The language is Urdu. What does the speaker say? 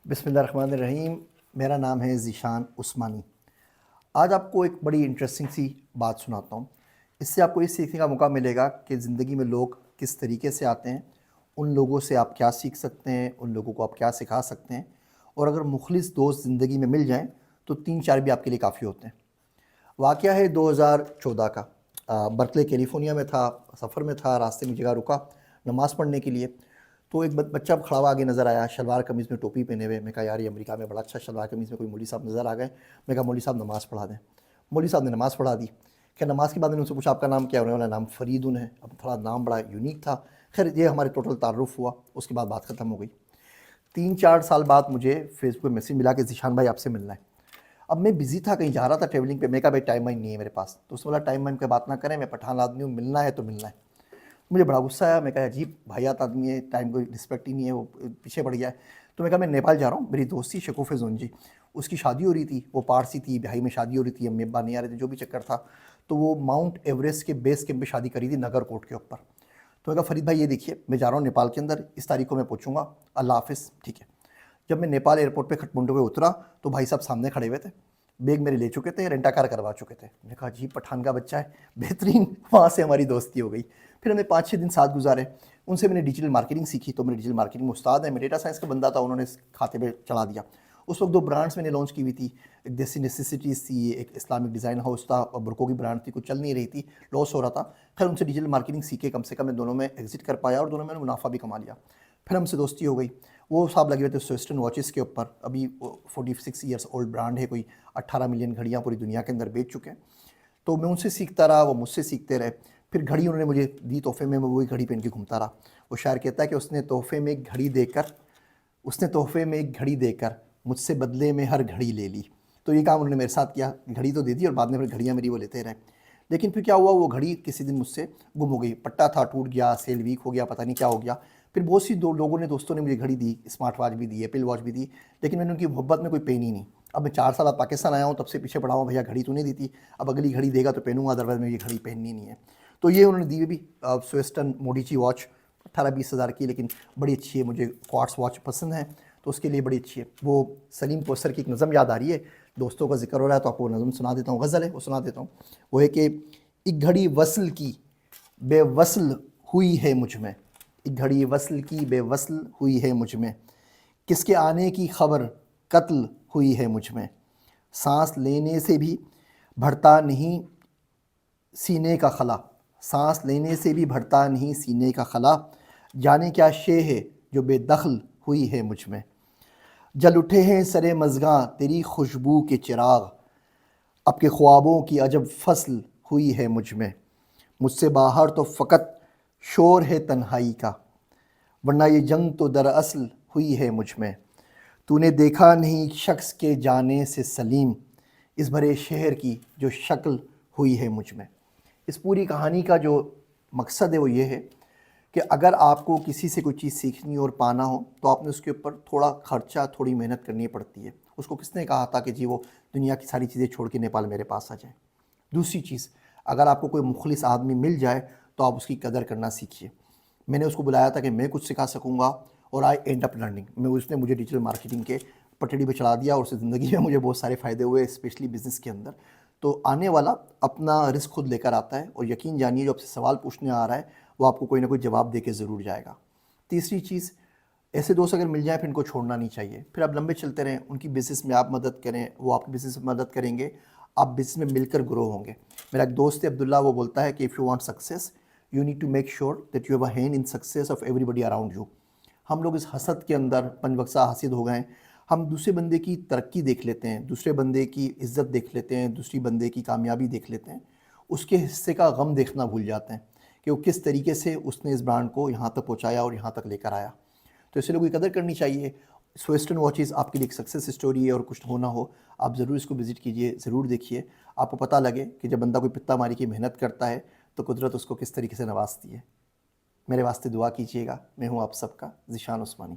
بسم اللہ الرحمن الرحیم۔ میرا نام ہے ذیشان عثمانی۔ آج آپ کو ایک بڑی انٹرسٹنگ سی بات سناتا ہوں۔ اس سے آپ کو یہ سیکھنے کا موقع ملے گا کہ زندگی میں لوگ کس طریقے سے آتے ہیں، ان لوگوں سے آپ کیا سیکھ سکتے ہیں، ان لوگوں کو آپ کیا سکھا سکتے ہیں، اور اگر مخلص دوست زندگی میں مل جائیں تو 3-4 بھی آپ کے لیے کافی ہوتے ہیں۔ واقعہ ہے 2014 کا، برکلے کیلیفورنیا میں تھا، سفر میں تھا، راستے میں جگہ رکا نماز پڑھنے کے لیے، تو ایک بچہ کھڑا ہوا آگے نظر آیا، شلوار قمیض میں ٹوپی پہنے ہوئے۔ میں کہا یار یہ امریکہ میں بڑا اچھا شلوار قمیض میں کوئی مولوی صاحب نظر آ گئے۔ میں کہا مولوی صاحب نماز پڑھا دیں۔ مولوی صاحب نے نماز پڑھا دی۔ خیر نماز کے بعد میں نے ان سے پوچھا آپ کا نام کیا ہے؟ انہوں نے نام فریدن ہے۔ اب تھوڑا نام بڑا یونیک تھا۔ خیر یہ ہمارے ٹوٹل تعارف ہوا، اس کے بعد بات ختم ہو گئی۔ 3-4 سال بعد مجھے فیس بک پہ میسیج ملا کہ ذیشان بھائی آپ سے ملنا ہے۔ اب میں بزی تھا، کہیں جا رہا تھا ٹریولنگ پہ۔ میں کہا بھائی ٹائم نہیں ہے میرے پاس، تو اس نے بولا ٹائم پہ بات نہ کریں، میں پٹھان آدمی ہوں، ملنا ہے تو ملنا ہے۔ مجھے بڑا غصہ آیا۔ میں کہا عجیب بھائیات آدمی ہے، ٹائم کو رسپیکٹ ہی نہیں ہے، وہ پیچھے پڑ گیا ہے۔ تو میں کہا میں نیپال جا رہا ہوں، میری دوستی شکوفہ زونجی، اس کی شادی ہو رہی تھی، وہ پارسی تھی، بہائی میں شادی ہو رہی تھی، امی ابا نہیں آ رہے تھے، جو بھی چکر تھا، تو وہ ماؤنٹ ایوریسٹ کے بیس کیمپ پہ شادی کری تھی، نگر کوٹ کے اوپر۔ تو میں کہا فرید بھائی یہ دیکھیے میں جا رہا ہوں نیپال کے اندر، اس تاریخ کو میں پہنچوں گا، اللہ حافظ، ٹھیک ہے۔ جب میں نیپال ایئرپورٹ پہ کھٹمنڈو پہ اترا تو بھائی صاحب سامنے کھڑے ہوئے تھے، بیگ میرے لے چکے تھے، رینٹا کار کروا چکے تھے۔ میں نے کہا جی پٹھان کا بچہ ہے، بہترین۔ وہاں سے ہماری دوستی ہو گئی۔ پھر ہم نے 5-6 دن ساتھ گزارے۔ ان سے میں نے ڈیجیٹل مارکیٹنگ سیکھی، تو میرے ڈیجیٹل مارکیٹنگ میں استاد ہیں، میں ڈیٹا سائنس کا بندہ تھا، انہوں نے اس کھاتے پہ چلا دیا۔ اس وقت 2 برانڈس میں نے لانچ کی ہوئی تھی، ایک دیسی نیسیسٹیز تھی، ایک اسلامک ڈیزائن ہاؤس تھا، اور برکو کی برانڈ تھی، کچھ چل نہیں رہی تھی، لاس ہو رہا تھا۔ خیر ان سے ڈیجیٹل مارکیٹنگ سیکھے، کم سے کم میں دونوں میں ایگزٹ کر پایا، اور دونوں میں نے منافع بھی کما لیا۔ پھر ہم سے دوستی ہو گئی۔ وہ صاحب لگے ہوئے تھے سویسٹرن واچز کے اوپر، ابھی 46 ایئرس اولڈ برانڈ ہے، کوئی 18 ملین گھڑیاں پوری دنیا کے اندر بیچ چکے ہیں۔ تو میں ان سے سیکھتا رہا، وہ مجھ سے سیکھتے رہے۔ پھر گھڑی انہوں نے مجھے دی تحفے میں وہی گھڑی پہن کے گھومتا رہا۔ وہ شاعر کہتا ہے کہ اس نے تحفے میں ایک گھڑی دے کر مجھ سے بدلے میں ہر گھڑی لے لی۔ تو یہ کام انہوں نے میرے ساتھ کیا، گھڑی تو دے دی اور بعد میں پھر گھڑیاں میری وہ لیتے رہے۔ لیکن پھر کیا ہوا، وہ گھڑی کسی دن مجھ سے گم ہو گئی، پٹا تھا ٹوٹ گیا، سیل ویک ہو گیا، پتہ نہیں کیا ہو گیا۔ پھر بہت سی لوگوں نے، دوستوں نے مجھے گھڑی دی، اسمارٹ واچ بھی دی، ایپل واچ بھی دی، لیکن میں نے ان کی محبت میں کوئی پہنی نہیں۔ اب میں 4 سال بعد پاکستان آیا ہوں، تب سے پیچھے پڑا ہوں، بھیا گھڑی تو نہیں دی تھی، اب اگلی گھڑی دے گا تو پہنوں گا، ادروائز میں یہ گھڑی پہننی نہیں ہے۔ تو یہ انہوں نے دی ہوئی بھی سویسٹرن موڈیچی واچ 18-20 ہزار کی، لیکن بڑی اچھی ہے، مجھے کوارٹز واچ پسند ہے تو اس کے لیے بڑی اچھی ہے۔ وہ سلیم کوثر کی ایک نظم یاد آ رہی ہے، دوستوں کا ذکر ہو رہا ہے تو آپ کو وہ نظم سنا دیتا ہوں، غزل ہے وہ سنا دیتا ہوں۔ وہ ہے کہ ایک گھڑی وصل کی بے وصل ہوئی ہے مجھ میں، ایک گھڑی وصل کی بے وصل ہوئی ہے مجھ میں، کس کے آنے کی خبر قتل ہوئی ہے مجھ میں، سانس لینے سے بھی بڑھتا نہیں سینے کا خلا، سانس لینے سے بھی بڑھتا نہیں سینے کا خلا، جانے کیا شے ہے جو بے دخل ہوئی ہے مجھ میں، جل اٹھے ہیں سرے مژگاں تیری خوشبو کے چراغ، اب کے خوابوں کی عجب فصل ہوئی ہے مجھ میں، مجھ سے باہر تو فقط شور ہے تنہائی کا، ورنہ یہ جنگ تو دراصل ہوئی ہے مجھ میں، تو نے دیکھا نہیں شخص کے جانے سے سلیم، اس بھرے شہر کی جو شکل ہوئی ہے مجھ میں۔ اس پوری کہانی کا جو مقصد ہے وہ یہ ہے کہ اگر آپ کو کسی سے کوئی چیز سیکھنی اور پانا ہو تو آپ نے اس کے اوپر تھوڑا خرچہ، تھوڑی محنت کرنی پڑتی ہے۔ اس کو کس نے کہا تھا کہ جی وہ دنیا کی ساری چیزیں چھوڑ کے نیپال میرے پاس آ جائے؟ دوسری چیز، اگر آپ کو کوئی مخلص آدمی مل جائے تو آپ اس کی قدر کرنا سیکھیے۔ میں نے اس کو بلایا تھا کہ میں کچھ سکھا سکوں گا، اور آئی اینڈ اپ لرننگ، اس نے مجھے ڈیجیٹل مارکیٹنگ کے پٹڑی پہ چلا دیا، اور اس سے زندگی میں مجھے بہت سارے فائدے ہوئے، اسپیشلی بزنس کے اندر۔ تو آنے والا اپنا رزق خود لے کر آتا ہے، اور یقین جانیے جو آپ سے سوال پوچھنے آ رہا ہے وہ آپ کو کوئی نہ کوئی جواب دے کے ضرور جائے گا۔ تیسری چیز، ایسے دوست اگر مل جائیں پھر ان کو چھوڑنا نہیں چاہیے، پھر آپ لمبے چلتے رہیں، ان کی بزنس میں آپ مدد کریں، وہ آپ کی بزنس میں مدد کریں گے، آپ بزنس میں مل کر گرو ہوں گے۔ میرا ایک دوست ہے عبداللہ، وہ بولتا ہے کہ if you want success you need to make sure that you have a hand in success of everybody around you. ہم لوگ اس حسد کے اندر پنج وقسا حاسد ہو گئے ہیں، ہم دوسرے بندے کی ترقی دیکھ لیتے ہیں، دوسرے بندے کی عزت دیکھ لیتے ہیں، دوسری بندے کی کامیابی دیکھ لیتے ہیں، اس کے حصے کا غم دیکھنا بھول جاتے ہیں کہ وہ کس طریقے سے اس نے اس برانڈ کو یہاں تک پہنچایا اور یہاں تک لے کر آیا۔ تو اس لوگوں کی قدر کرنی چاہیے۔ سویسٹرن واچز آپ کے لیے ایک سکسیس اسٹوری ہے، اور کچھ ہونا ہو آپ ضرور اس کو وزٹ کیجئے، ضرور دیکھیے، آپ کو پتہ لگے کہ جب بندہ کوئی پتا ماری کی محنت کرتا ہے تو قدرت اس کو کس طریقے سے نوازتی ہے۔ میرے واسطے دعا کیجیے گا۔ میں ہوں آپ سب کا ذیشان عثمانی۔